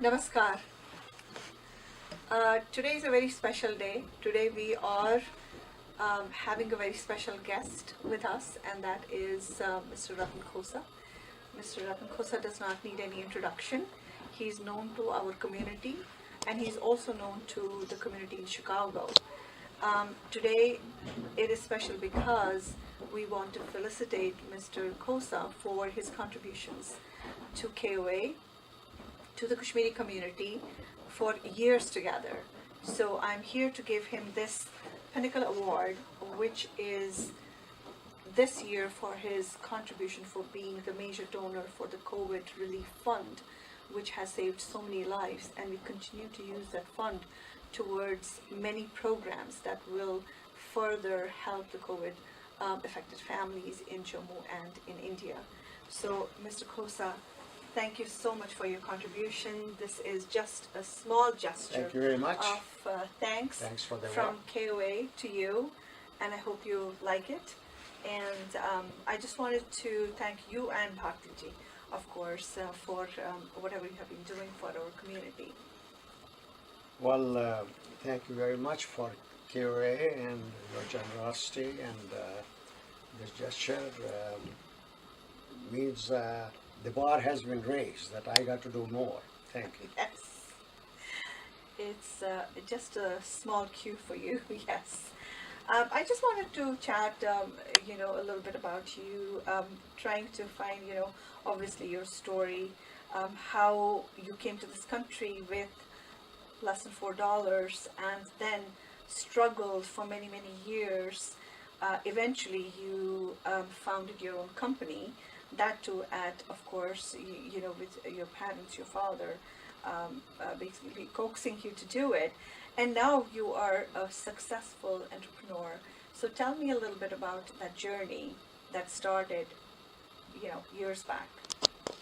Namaskar. Today is a very special day. Today we are having a very special guest with us, and that is Mr. Ratan Khosa. Mr. Ratan Khosa does not need any introduction. He's known to our community, and he's also known to the community in Chicago. Today it is special because we want to felicitate Mr. Khosa for his contributions to KOA, to the Kashmiri community for years together. So I'm here to give him this Pinnacle Award, which is this year for his contribution for being the major donor for the COVID Relief Fund, which has saved so many lives, and we continue to use that fund towards many programs that will further help the COVID affected families in Jammu and in India. So, Mr. Khosa, thank you so much for your contribution. This is just a small gesture Thank you very much. of thanks For the from work. KOA to you, and I hope you like it. And I just wanted to thank you and Bharati, of course, for whatever you have been doing for our community. Well, thank you very much for KOA and your generosity, and this gesture means the bar has been raised, that I got to do more. Thank you. Yes, it's just a small cue for you. Yes. I just wanted to chat, a little bit about you, trying to find, obviously your story, how you came to this country with less than $4 and then struggled for many, many years. Eventually, you founded your own company, that too at, of course, with your parents, your father, basically coaxing you to do it. And now you are a successful entrepreneur. So tell me a little bit about that journey that started, years back.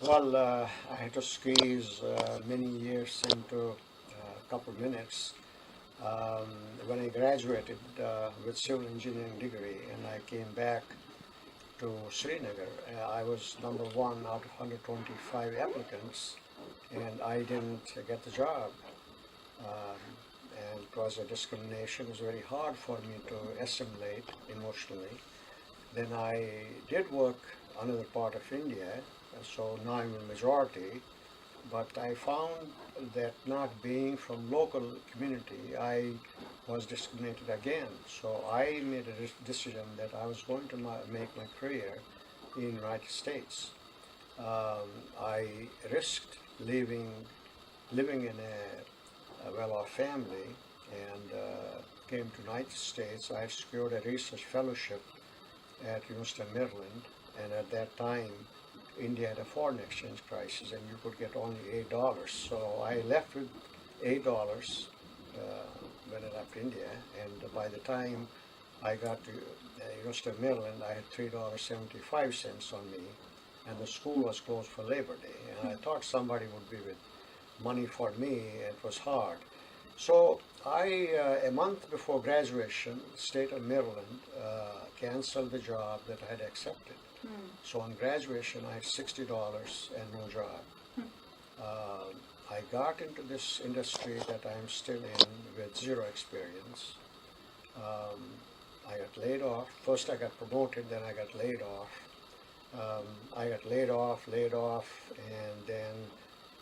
Well, I had to squeeze many years into a couple of minutes. When I graduated with civil engineering degree and I came back to Srinagar, I was number one out of 125 applicants, and I didn't get the job. And it was a discrimination. It was very hard for me to assimilate emotionally. Then I did work another part of India, so now I'm a majority. But I found that not being from local community, I was discriminated again. So I made a decision that I was going to make my career in the United States. I risked living in a well-off family and came to the United States. I secured a research fellowship at University of Maryland, and at that time India had a foreign exchange crisis and you could get only $8. So I left with $8 when I left India, and by the time I got to University of Maryland, I had $3.75 on me, and the school was closed for Labor Day. And I thought somebody would be with money for me. It was hard. So I, a month before graduation, state of Maryland canceled the job that I had accepted. So on graduation, I had $60 and no job. I got into this industry that I'm still in with zero experience. I got laid off. First I got promoted, then I got laid off. I got laid off, and then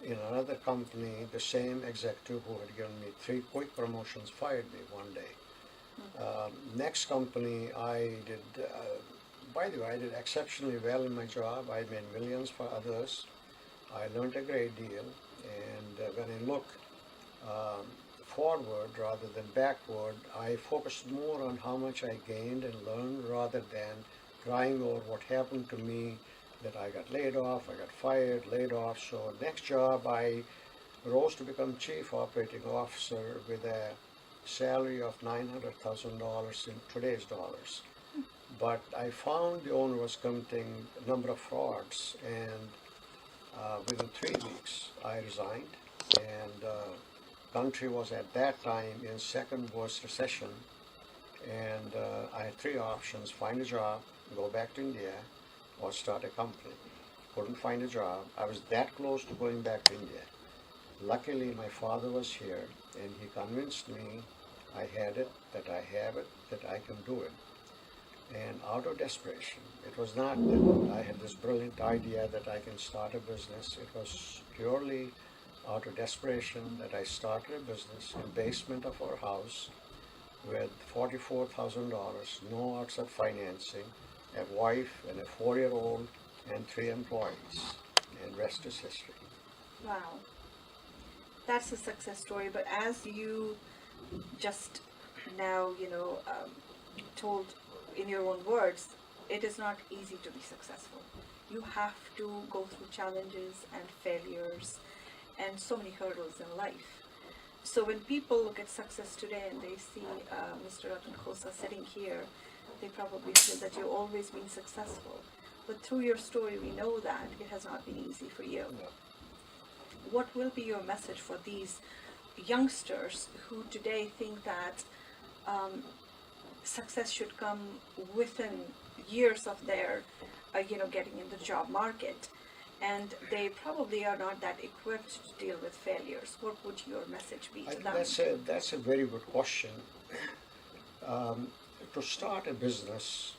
in another company, the same executive who had given me 3 quick promotions fired me one day. Next company I did, by the way, I did exceptionally well in my job. I made millions for others. I learned a great deal, and when I look forward rather than backward, I focused more on how much I gained and learned rather than crying over what happened to me, that I got laid off, I got fired, laid off. So next job, I rose to become chief operating officer with a salary of $900,000 in today's dollars. But I found the owner was committing a number of frauds, and within 3 weeks I resigned, and country was at that time in second worst recession, and I had 3 options: find a job, go back to India, or start a company. Couldn't find a job. I was that close to going back to India. Luckily, my father was here, and he convinced me I had it, that I have it, that I can do it. And out of desperation, it was not that I had this brilliant idea that I can start a business. It was purely out of desperation that I started a business in the basement of our house with $44,000, no outside financing, a wife and a 4-year-old and 3 employees, and rest is history. Wow. That's a success story, but as you just now, told in your own words, it is not easy to be successful. You have to go through challenges and failures and so many hurdles in life. So when people look at success today and they see Mr. Ratan Khosa sitting here, they probably feel that you've always been successful. But through your story, we know that it has not been easy for you. No. What will be your message for these youngsters who today think that success should come within years of their, getting in the job market, and they probably are not that equipped to deal with failures? What would your message be to them? That's a very good question. To start a business,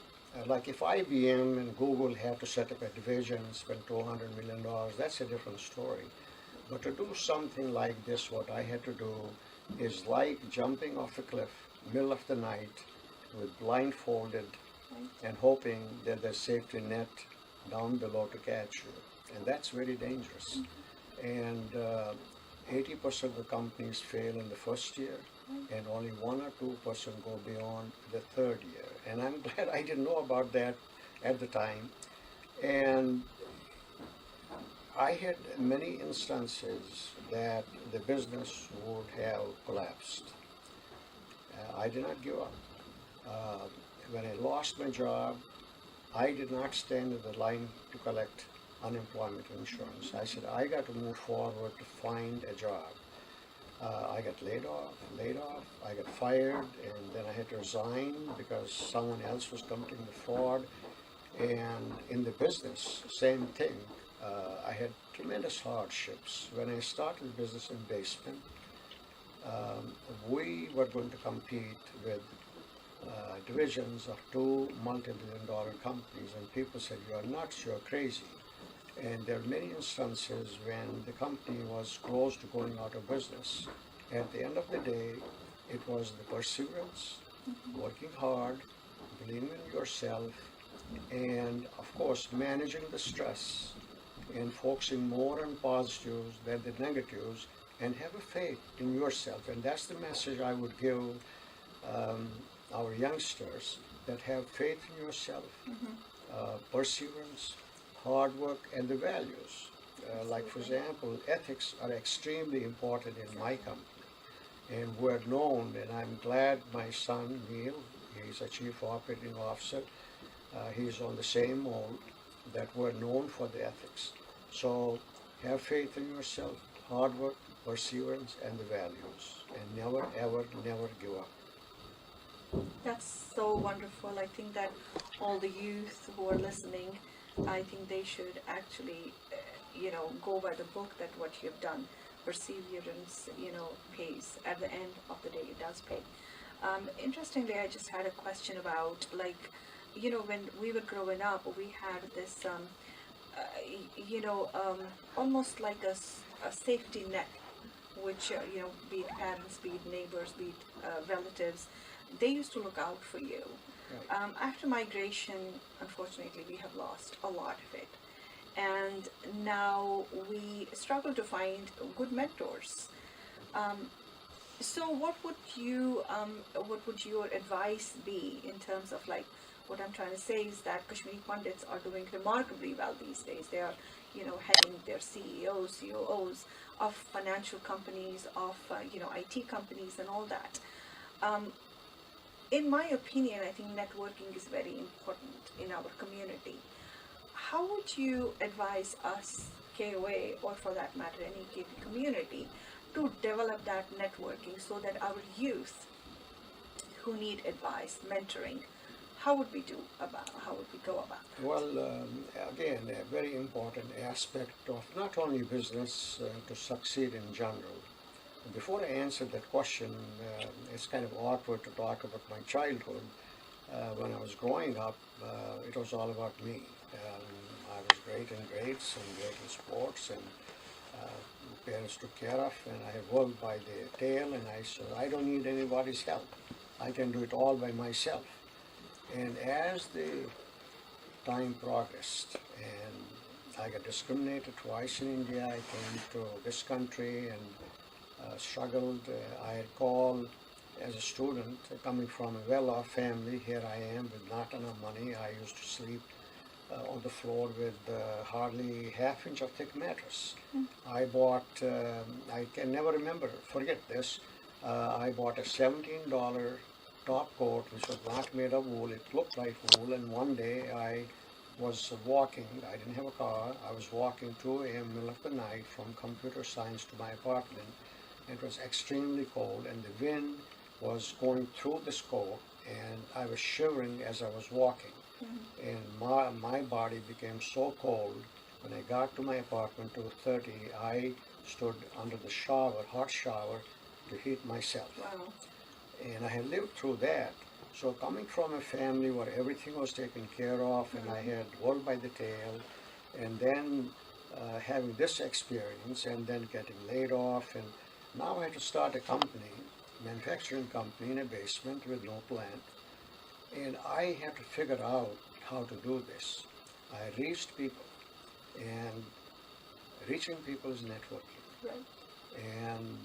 like if IBM and Google had to set up a division and spend $200 million, that's a different story. But to do something like this, what I had to do is like jumping off a cliff, middle of the night, with blindfolded and hoping that there's safety net down below to catch you. And that's very dangerous. And 80% of the companies fail in the first year, and only 1 or 2% go beyond the third year. And I'm glad I didn't know about that at the time. And I had many instances that the business would have collapsed. I did not give up. When I lost my job, I did not stand in the line to collect unemployment insurance. I said, I got to move forward to find a job. I got laid off, I got fired, and then I had to resign because someone else was committing the fraud. And in the business, same thing. I had tremendous hardships. When I started the business in basement, we were going to compete with divisions of 2 multi-billion-dollar companies, and people said, you are nuts, you are crazy. And there are many instances when the company was close to going out of business. At the end of the day, it was the perseverance, working hard, believing in yourself, and of course managing the stress and focusing more on positives than the negatives, and have a faith in yourself. And that's the message I would give our youngsters, that have faith in yourself, perseverance, hard work, and the values. Like for example, ethics are extremely important in my company, and we're known, and I'm glad my son Neil, he's a chief operating officer, he's on the same mold, that we're known for the ethics. So have faith in yourself, hard work, perseverance, and the values, and never ever never give up. That's so wonderful. I think that all the youth who are listening, I think they should actually, go by the book, that what you've done. Perseverance, pays. At the end of the day, it does pay. Interestingly, I just had a question about, when we were growing up, we had this, almost like a safety net, which, be it parents, be it neighbors, be it relatives, they used to look out for you. Right. After migration, unfortunately, we have lost a lot of it. And now we struggle to find good mentors. So what would your advice be in terms of, what I'm trying to say is that Kashmiri Pandits are doing remarkably well these days. They are, heading their CEOs, COOs of financial companies, of, IT companies and all that. In my opinion, I think networking is very important in our community. How would you advise us, KOA, or for that matter, any KP community, to develop that networking so that our youth who need advice, mentoring, how would we do about? How would we go about it? Well, again, a very important aspect of not only business to succeed in general. Before I answer that question, it's kind of awkward to talk about my childhood. When I was growing up, it was all about me. I was great in grades and great in sports, and parents took care of, and I worked by the tail, and I said, I don't need anybody's help. I can do it all by myself. And as the time progressed, and I got discriminated twice in India, I came to this country and struggled. I recall as a student coming from a well-off family, here I am with not enough money. I used to sleep on the floor with hardly half-inch of thick mattress. I bought, I can never remember, forget this, I bought a $17 top coat which was not made of wool. It looked like wool, and one day I was walking, I didn't have a car, I was walking 2 a.m. middle of the night from computer science to my apartment. It was extremely cold, and the wind was going through this coat, and I was shivering as I was walking. And my body became so cold. When I got to my apartment 2:30, I stood under the shower, hot shower, to heat myself. Wow. And I had lived through that. So coming from a family where everything was taken care of, and I had worked by the tail, and then having this experience, and then getting laid off, and now I had to start a company, manufacturing company in a basement with no plant. And I had to figure out how to do this. I reached people, and reaching people is networking. Right. And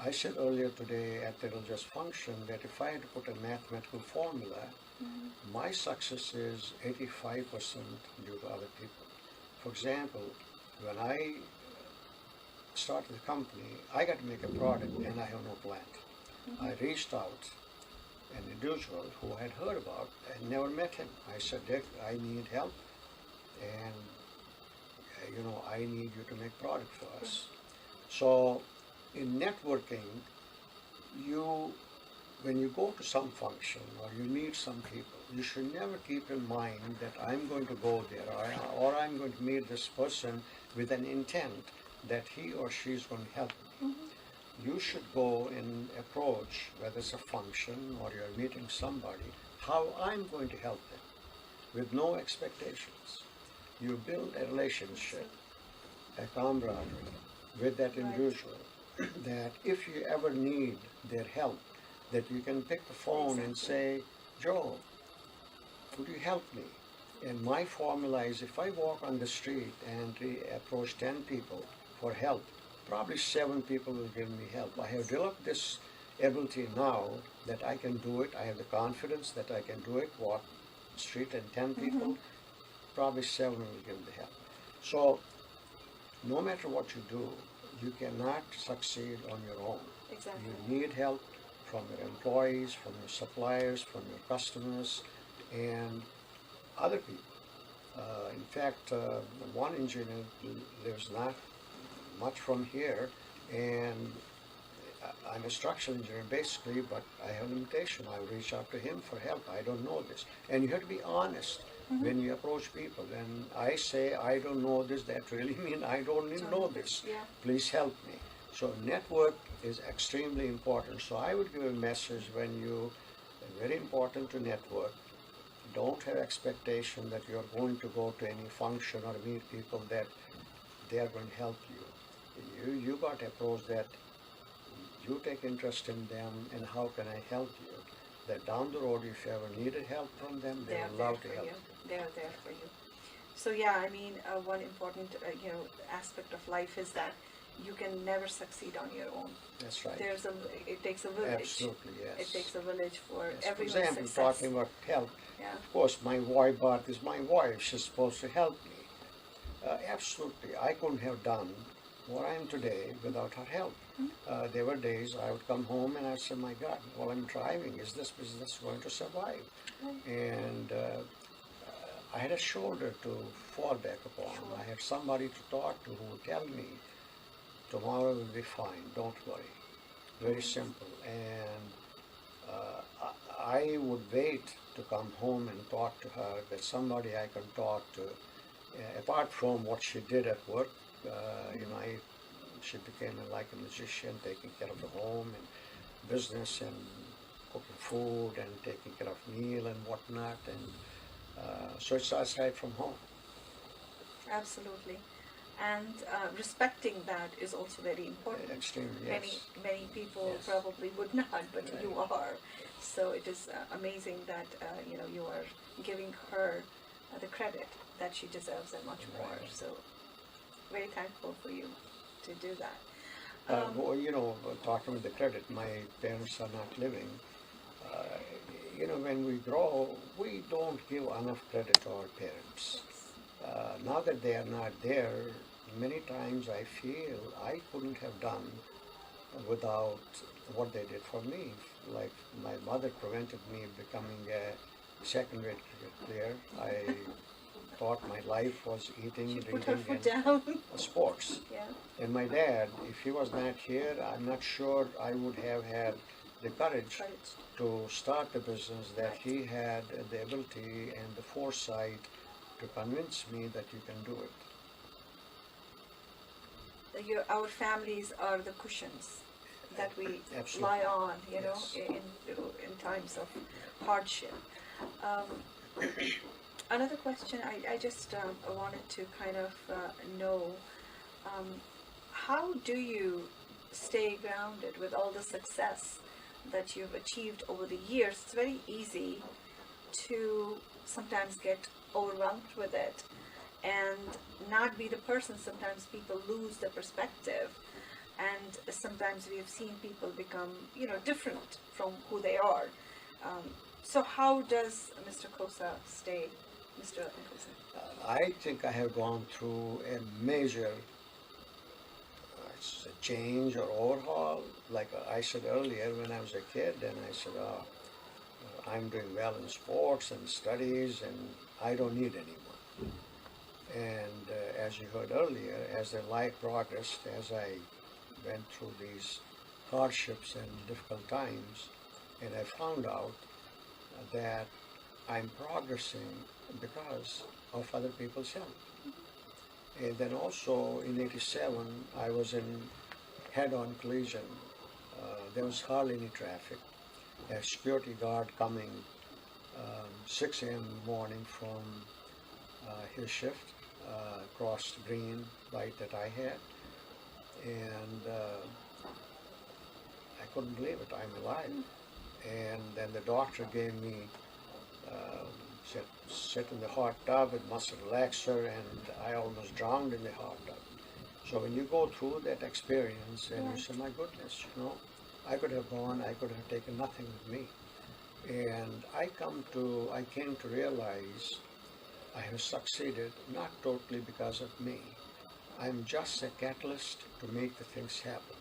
I said earlier today at the religious function that if I had to put a mathematical formula, my success is 85% due to other people. For example, when I started the company, I got to make a product and I have no plant. I reached out an individual who I had heard about and never met him. I said, Dick, I need help, and I need you to make product for us. So in networking, when you go to some function or you meet some people, you should never keep in mind that I'm going to go there or I'm going to meet this person with an intent that he or she is going to help me. You should go and approach, whether it's a function or you're meeting somebody, how I'm going to help them with no expectations. You build a relationship, a camaraderie with that individual, that if you ever need their help, that you can pick the phone and say, Joe, could you help me? And my formula is if I walk on the street and approach 10 people for help, probably 7 people will give me help. I have developed this ability now that I can do it. I have the confidence that I can do it. Walk street and 10 people, probably 7 will give the help. So no matter what you do, you cannot succeed on your own. Exactly. You need help from your employees, from your suppliers, from your customers, and other people. In fact, one engineer lives not much from here, and I'm a structural engineer basically, but I have a limitation. I reach out to him for help. I don't know this. And you have to be honest when you approach people. And I say, I don't know this, that really means I don't even know this. Yeah. Please help me. So network is extremely important. So I would give a message very important to network. Don't have expectation that you're going to go to any function or meet people that they are going to help you. You got to approach that you take interest in them and how can I help you. That down the road, if you ever needed help from them, they would love to help you. They are there for you. So yeah, I mean, one important aspect of life is that you can never succeed on your own. That's right. It takes a village. Absolutely, yes. It takes a village for Yes. everyone's For example, success. talking about help, Yeah. of course, my wife, Bharati, is my wife. She's supposed to help me. Absolutely. I couldn't have done what I am today without her help. There were days I would come home and I'd say, my God, while I'm driving, is this business going to survive? And I had a shoulder to fall back upon. I had somebody to talk to who would tell me, tomorrow will be fine, don't worry. Very simple. And I would wait to come home and talk to her, that somebody I can talk to, apart from what she did at work. She became like a magician, taking care of the home and business and cooking food and taking care of meal and whatnot. And so it's aside from home. Absolutely. And respecting that is also very important. Extremely, yes. Many people Yes. probably would not, but Right. you are. So it is amazing that you are giving her the credit that she deserves and much more. Right. So very thankful for you to do that. Talking with the credit, my parents are not living. When we grow, we don't give enough credit to our parents. Now that they are not there, many times I feel I couldn't have done without what they did for me. Like my mother prevented me becoming a second-rate cricket player. I thought my life was eating, She put her reading, foot and down. sports. Yeah. And my dad, if he was not here, I'm not sure I would have had the courage Courage. to start the business that he had, the ability and the foresight to convince me that you can do it. Our families are the cushions that we Absolutely. lie on, Yes. in times of hardship. Another question I just wanted to kind of know, how do you stay grounded with all the success that you've achieved over the years? It's very easy to sometimes get overwhelmed with it and not be the person. Sometimes people lose the perspective, and sometimes we have seen people become different from who they are. So how does Mr. Khosa stay Mr. Khosa? I think I have gone through a major change or overhaul. Like I said earlier, when I was a kid, and I said, I'm doing well in sports and studies, and I don't need anyone. And as you heard earlier, as the life progressed, as I went through these hardships and difficult times, and I found out that I'm progressing because of other people's help. And then also in '87, I was in head-on collision. There was hardly any traffic. A security guard coming 6 a.m. in the morning from his shift crossed the green light that I had, and I couldn't believe it. I'm alive. And then the doctor gave me said, sit in the hot tub with muscle relaxer, and I almost drowned in the hot tub. So when you go through that experience and you say, my goodness, I could have gone, I could have taken nothing with me. And I came to realize I have succeeded not totally because of me. I'm just a catalyst to make the things happen.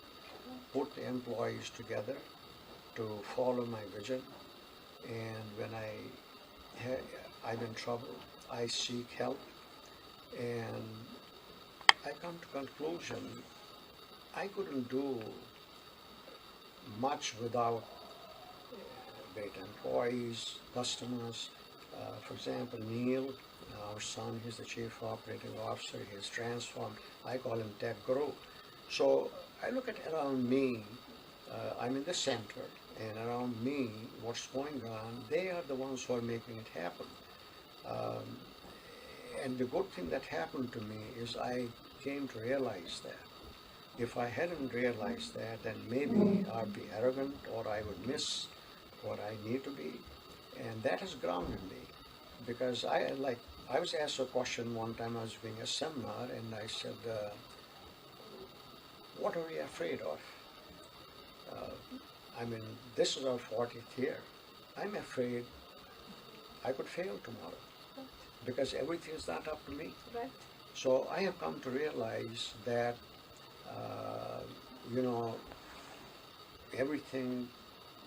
Put the employees together to follow my vision, and when I'm in trouble, I seek help, and I come to conclusion I couldn't do much without great employees, customers. For example, Neil, our son, he's the chief operating officer. He has transformed. I call him Tech Guru. So I look at around me. I'm in the center, and around me, what's going on, they are the ones who are making it happen. And the good thing that happened to me is I came to realize that. If I hadn't realized that, then maybe I'd be arrogant, or I would miss what I need to be. And that has grounded me, because I was asked a question one time. I was doing a seminar, and I said, what are we afraid of? This is our 40th year. I'm afraid I could fail tomorrow, because everything is not up to me. Right. So I have come to realize that, everything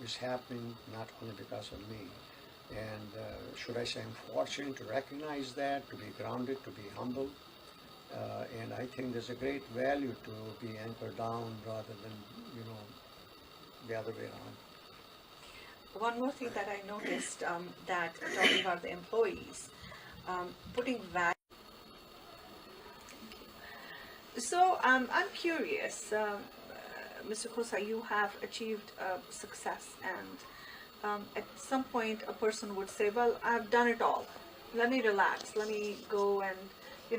is happening not only because of me. And should I say I'm fortunate to recognize that, to be grounded, to be humble. And I think there's a great value to be anchored down rather than, the other way around. one more thing that I noticed, that talking about the employees, putting value. So I'm curious, Mr. Khosa, you have achieved success, and at some point a person would say, well, I've done it all. Let me relax. Let me go and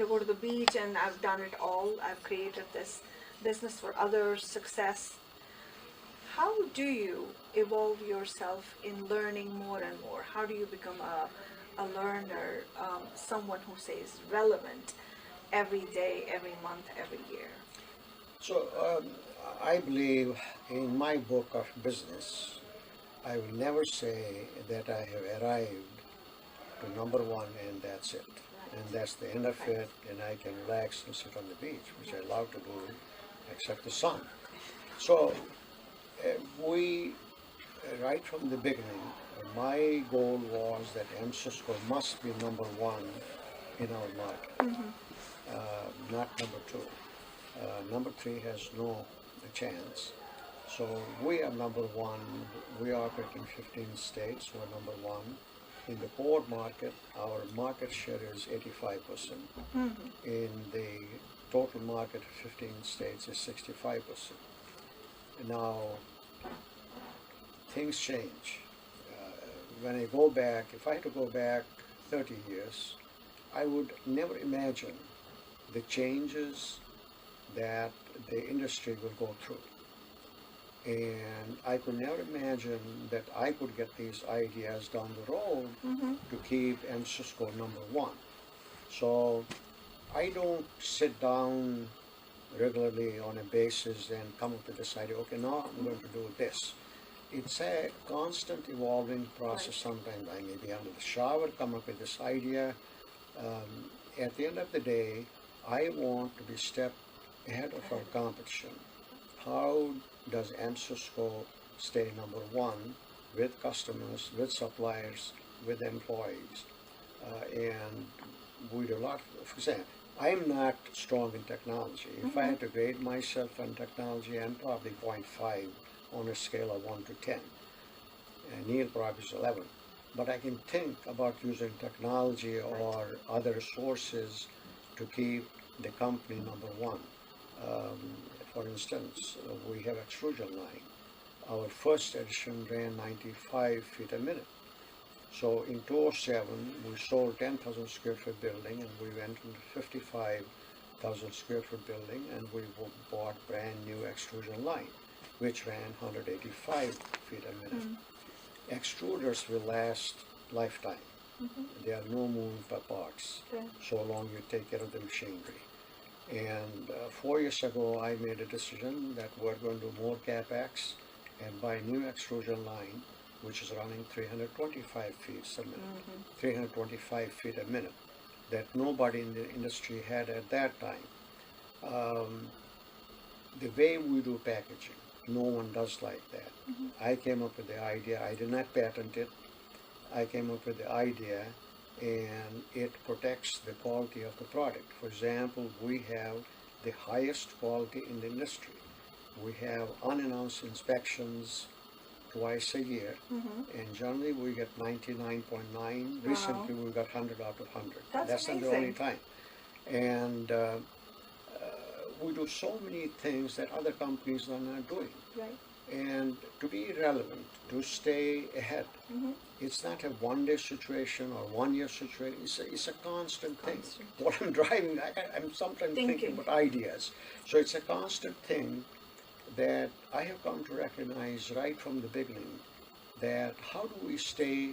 go to the beach, and I've done it all. I've created this business for others, success. How do you evolve yourself in learning more and more? How do you become a learner, someone who stays relevant every day, every month, every year? So I believe in my book of business, I will never say that I have arrived to number one and that's it. And that's the end of it, and I can relax and sit on the beach, which I love to do, except the sun. So we, right from the beginning, my goal was that Cisco must be number one in our market, not number two. Number three has no chance. So we are number one. We operate in 15 states. We're number one. In the core market, our market share is 85%. In the total market of 15 states is 65%. Now, things change. When I go back, if I had to go back 30 years, I would never imagine the changes that the industry will go through. And I could never imagine that I could get these ideas down the road to keep Cisco number one. So I don't sit down regularly on a basis and come up with this idea, okay, now I'm going to do this. It's a constant evolving process. Sometimes I may be under the shower, come up with this idea. At the end of the day, I want to be a step ahead of our competition. How does Cisco stay number one with customers, with suppliers, with employees? And we do a lot. For example, I'm not strong in technology. If I had to grade myself on technology, I'm probably 0.5 on a scale of 1 to 10. And Neil probably is 11. But I can think about using technology or other sources to keep the company number one. For instance, we have extrusion line. Our first edition ran 95 feet a minute. So in 2007, we sold 10,000 square foot building, and we went into 55,000 square foot building, and we bought brand new extrusion line, which ran 185 feet a minute. Extruders will last lifetime. They are no moving parts, so long you take care of the machinery. And 4 years ago, I made a decision that we're going to do more CapEx and buy a new extrusion line, which is running 325 feet a minute, 325 feet a minute, that nobody in the industry had at that time. The way we do packaging, no one does like that. I came up with the idea. I did not patent it. I came up with the idea, and it protects the quality of the product. For example, we have the highest quality in the industry. We have unannounced inspections twice a year, and generally we get 99.9. Recently we got 100 out of 100. That's not the only time. And we do so many things that other companies are not doing. Right. And to be relevant, to stay ahead, it's not a one-day situation or one-year situation. It's a constant thing. What I'm driving, I'm sometimes thinking about ideas. So it's a constant thing that I have come to recognize right from the beginning, that how do we stay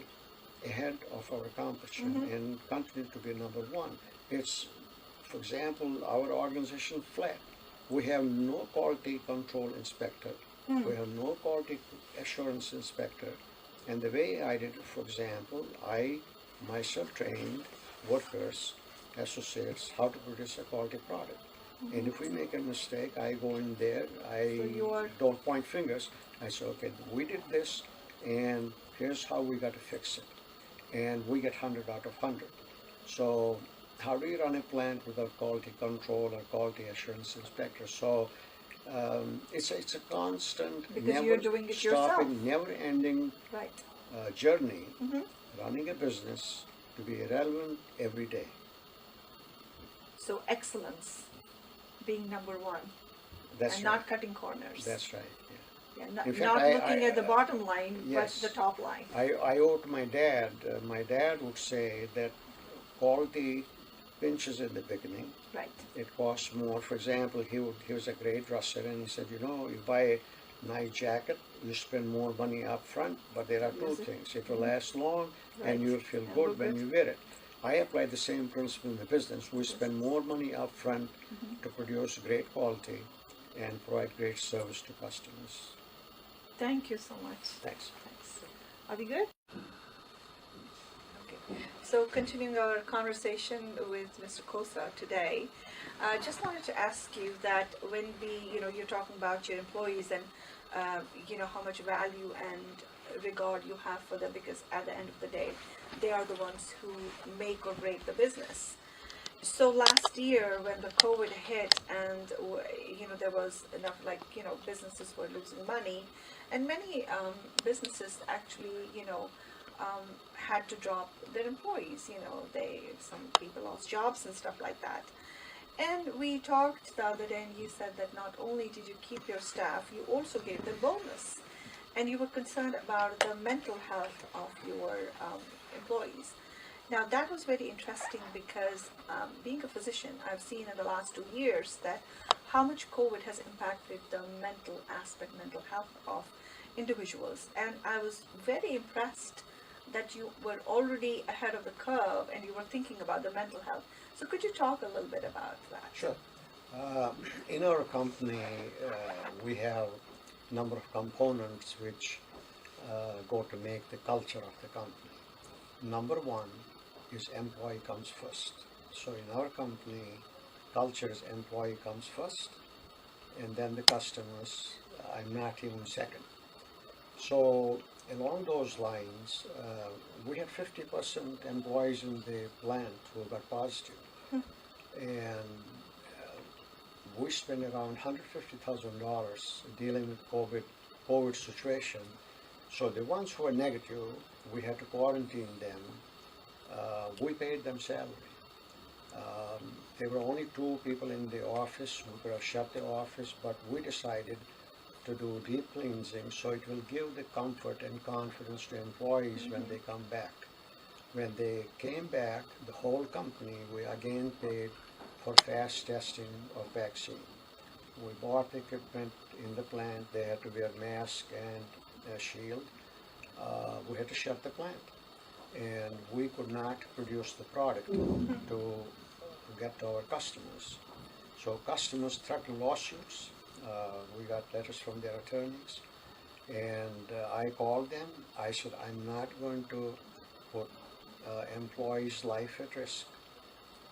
ahead of our competition and continue to be number one? It's, for example, our organization flat. We have no quality control inspector. We have no quality assurance inspector. And the way I did it, for example, I myself trained workers, associates, how to produce a quality product. And if we make a mistake, I go in there, don't point fingers. I say, okay, we did this, and here's how we got to fix it. And we get 100 out of 100. So how do you run a plant without quality control or quality assurance inspector? So It's a constant, Because never you're doing it yourself. stopping, never-ending Right. journey. Mm-hmm. Running a business to be relevant every day. So excellence being number one, That's and right. not cutting corners. That's right. Yeah, In not fact, looking at the bottom line, yes. but the top line. I owe to my dad. My dad would say that quality pinches in the beginning. Right. It costs more. For example, he was a great dresser, and he said, you buy a nice jacket, you spend more money up front, but there are two things. It will last long, Right. and you'll feel And good look when good. you wear it. I apply the same principle in the business. We spend more money up front to produce great quality and provide great service to customers. Thank you so much. Thanks. Thanks. Are we good? Okay. So continuing our conversation with Mr. Khosa today, I just wanted to ask you that when you're talking about your employees and how much value and regard you have for them, because at the end of the day, they are the ones who make or break the business. So last year when the COVID hit and there was enough businesses were losing money, and many businesses actually had to drop their employees. Some people lost jobs and stuff like that. And we talked the other day, and you said that not only did you keep your staff, you also gave them bonus, and you were concerned about the mental health of your employees. Now that was very interesting because being a physician, I've seen in the last 2 years that how much COVID has impacted the mental aspect, mental health of individuals. And I was very impressed that you were already ahead of the curve and you were thinking about the mental health. So could you talk a little bit about that? Sure. In our company, we have a number of components which go to make the culture of the company. Number one is employee comes first. So in our company, culture is employee comes first, and then the customers, I'm not even second. So along those lines, we had 50% employees in the plant who got positive. And we spent around $150,000 dealing with COVID situation. So the ones who were negative, we had to quarantine them. We paid them salary. There were only 2 people in the office who could have shut the office, but we decided to do deep cleansing so it will give the comfort and confidence to employees when they come back. When they came back, the whole company, we again paid for fast testing of vaccine. We bought the equipment in the plant. They had to wear mask and a shield. We had to shut the plant. And we could not produce the product to get to our customers. So customers threatened lawsuits. We got letters from their attorneys. And I called them. I said, I'm not going to put employees' life at risk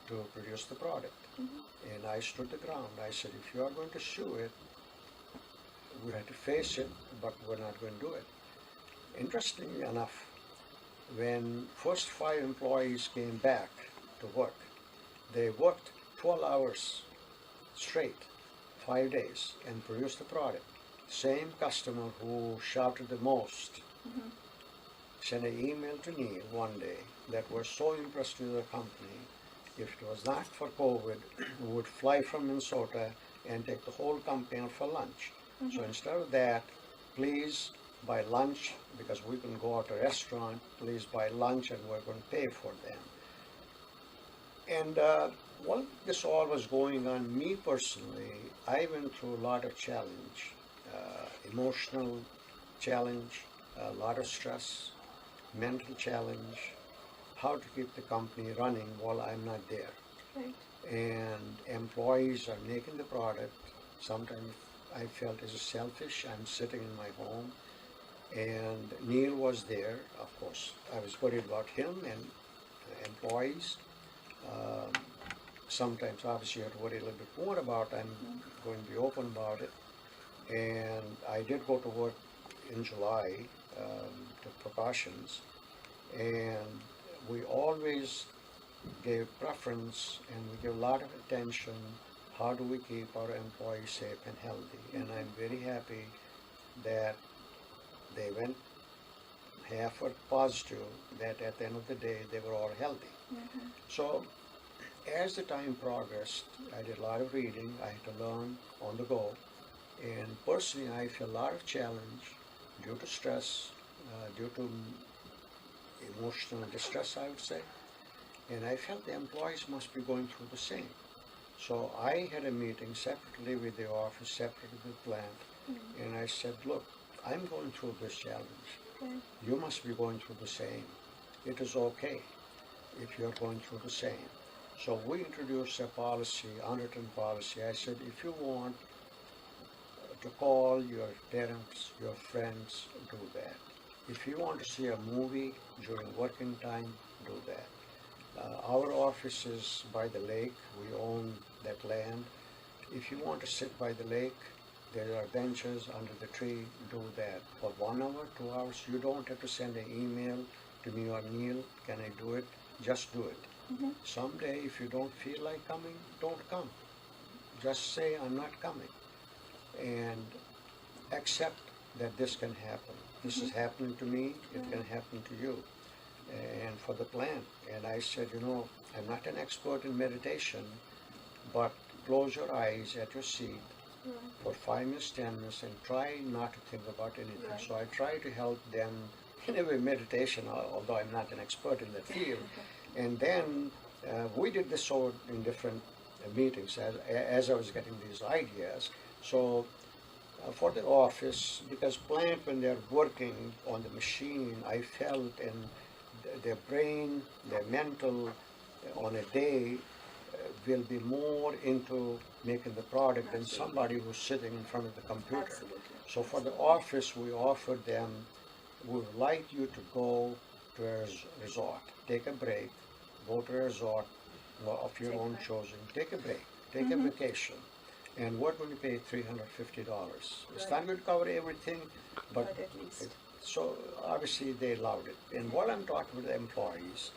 to produce the product. And I stood the ground. I said, if you are going to sue it, we have to face it, but we're not going to do it. Interestingly enough, when first 5 employees came back to work, they worked 12 hours straight, 5 days, and produced the product. Same customer who shouted the most sent an email to Neil one day that was so impressed with the company. If it was not for COVID, we would fly from Minnesota and take the whole company out for lunch. So instead of that, please buy lunch, because we can go out to a restaurant, please buy lunch and we're going to pay for them. And while this all was going on, me personally, I went through a lot of challenge, emotional challenge, a lot of stress, mental challenge, how to keep the company running while I'm not there. Right. And employees are making the product. Sometimes I felt as selfish. I'm sitting in my home, and Neil was there. Of course, I was worried about him and employees. Sometimes, obviously, you have to worry a little bit more about. I'm going to be open about it. And I did go to work in July, took precautions, and we always gave preference and we give a lot of attention how do we keep our employees safe and healthy? And I'm very happy that they went half were positive, that at the end of the day they were all healthy. So as the time progressed, I did a lot of reading. I had to learn on the go. And personally, I feel a lot of challenge due to stress, due to emotional distress, I would say. And I felt the employees must be going through the same. So I had a meeting separately with the office, separately with the plant, and I said, look, I'm going through this challenge. You must be going through the same. It is okay if you're going through the same. So we introduced a policy, unwritten policy. I said, if you want to call your parents, your friends, do that. If you want to see a movie during working time, do that. Our office is by the lake. We own that land. If you want to sit by the lake, there are benches under the tree, do that. For 1 hour, 2 hours, you don't have to send an email to me or Neil, can I do it? Just do it. Someday, if you don't feel like coming, don't come. Just say, I'm not coming. And accept that this can happen. This is happening to me, it can happen to you. And for the plant. And I said, I'm not an expert in meditation, but close your eyes at your seat for 5 minutes, 10 minutes, and try not to think about anything. So I try to help them in a way meditation, although I'm not an expert in that field. And then we did this sort in different meetings as I was getting these ideas. So for the office, because plant, when they're working on the machine, I felt in their brain, their mental, on a day, will be more into making the product than somebody who's sitting in front of the computer. So for the office, we offered them, we would like you to go to a resort, take a break, go to a resort of your own choosing, take a break, take a vacation, and we're going to pay $350. It's not going to cover everything, but at least. So obviously they loved it. And while I'm talking with the employees,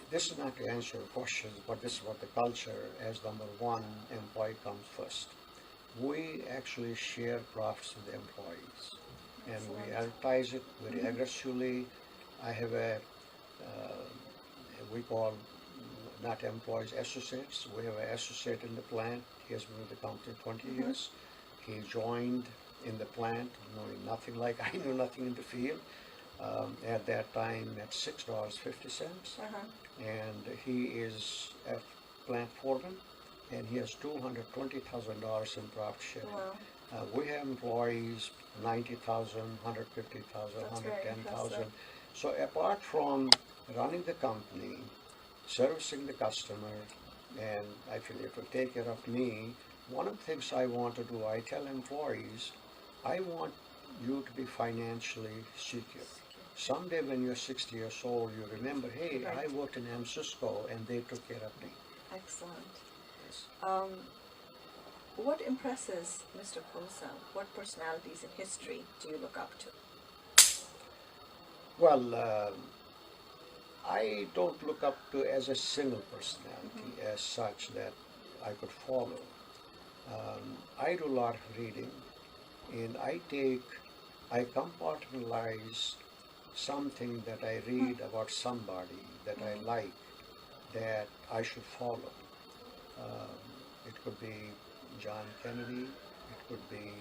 this is not to answer your questions, but this is what the culture, as number one, employee comes first. We actually share profits with the employees, and we advertise it very aggressively. I have we call not employees, associates. We have an associate in the plant. He has been with the company 20 years. He joined in the plant knowing nothing, like I knew nothing in the field. At that time at $6.50, and he is a plant foreman, and he has $220,000 in profit sharing. We have employees 90,000, 150,000, 110,000. So apart from running the company, servicing the customer, and I feel it will take care of me, one of the things I want to do, I tell employees, I want you to be financially secure. Someday when you're 60 years old, you remember, hey, I worked in Cisco and they took care of me. Excellent. Yes. What impresses Mr. Khosa? What personalities in history do you look up to? Well, I don't look up to as a single personality as such that I could follow. I do a lot of reading, and I compartmentalize something that I read about somebody that I like, that I should follow. It could be John Kennedy, it could be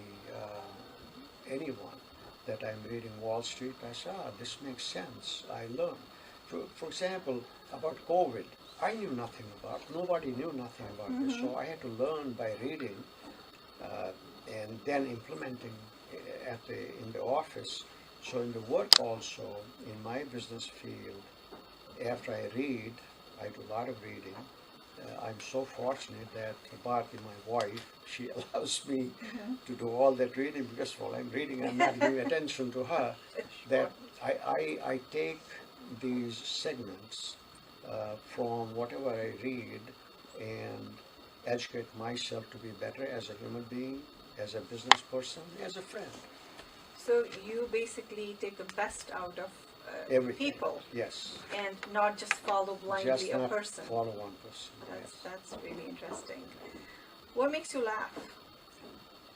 anyone that I'm reading Wall Street. I say, this makes sense. I learn. For example, about COVID, I knew nothing about, nobody knew nothing about this, so I had to learn by reading and then implementing in the office. So in the work also, in my business field, after I read, I do a lot of reading. I'm so fortunate that Bharati, my wife, she allows me to do all that reading, because while I'm reading, I'm not giving attention to her, that I take these segments from whatever I read and educate myself to be better as a human being, as a business person, as a friend. So you basically take the best out of Everything. people, Yes. and not just follow blindly Just a not person. follow one person. That's really interesting. What makes you laugh?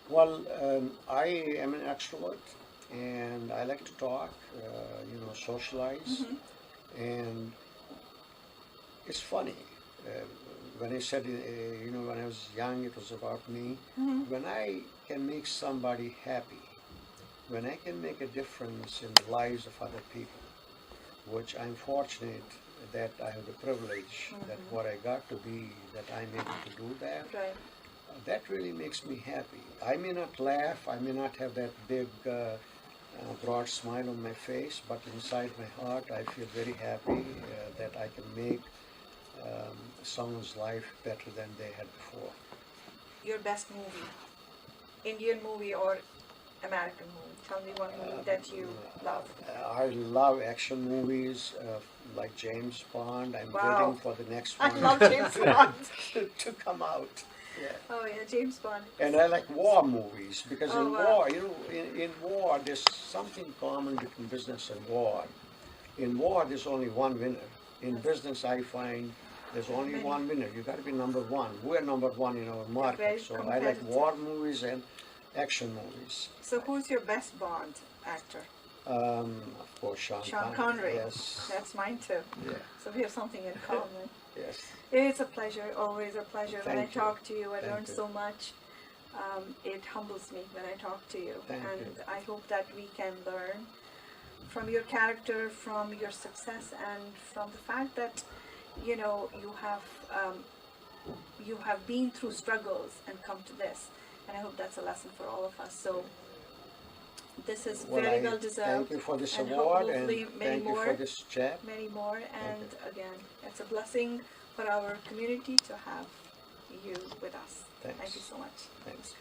Well, I am an extrovert, and I like to talk, socialize, and it's funny. When I said, when I was young, it was about me. When I can make somebody happy, when I can make a difference in the lives of other people, which I'm fortunate that I have the privilege that what I got to be, that I'm able to do that. Right. That really makes me happy. I may not laugh, I may not have that big, broad smile on my face, but inside my heart, I feel very happy that I can make someone's life better than they had before. Your best movie, Indian movie or American movie? Tell me one movie that you love. I love action movies like James Bond. I'm Wow. waiting for the next I one love James Bond. to come out. Yeah. Oh yeah, James Bond. And I like war movies because Oh, in wow. war, in war, there's something common between business and war. In war, there's only one winner. In business, I find there's only Many. one winner. You got to be number one. We're number one in our Very market. So I like competitive. war movies and action movies. So who's your best Bond actor? Of course, Sean Connery. Yes. That's mine too. Yeah. So we have something in common. Yes. It's a pleasure, always a pleasure. When I Thank you. talk to you, I Thank learn you. so much. It humbles me when I talk to you. Thank and you. I hope that we can learn from your character, from your success, and from the fact that, you have been through struggles and come to this. And I hope that's a lesson for all of us. So this is very well deserved. Thank you for this and award, and hopefully many thank you more. for this chat. Many more, and again, it's a blessing for our community to have you with us. Thanks. Thank you so much. Thanks.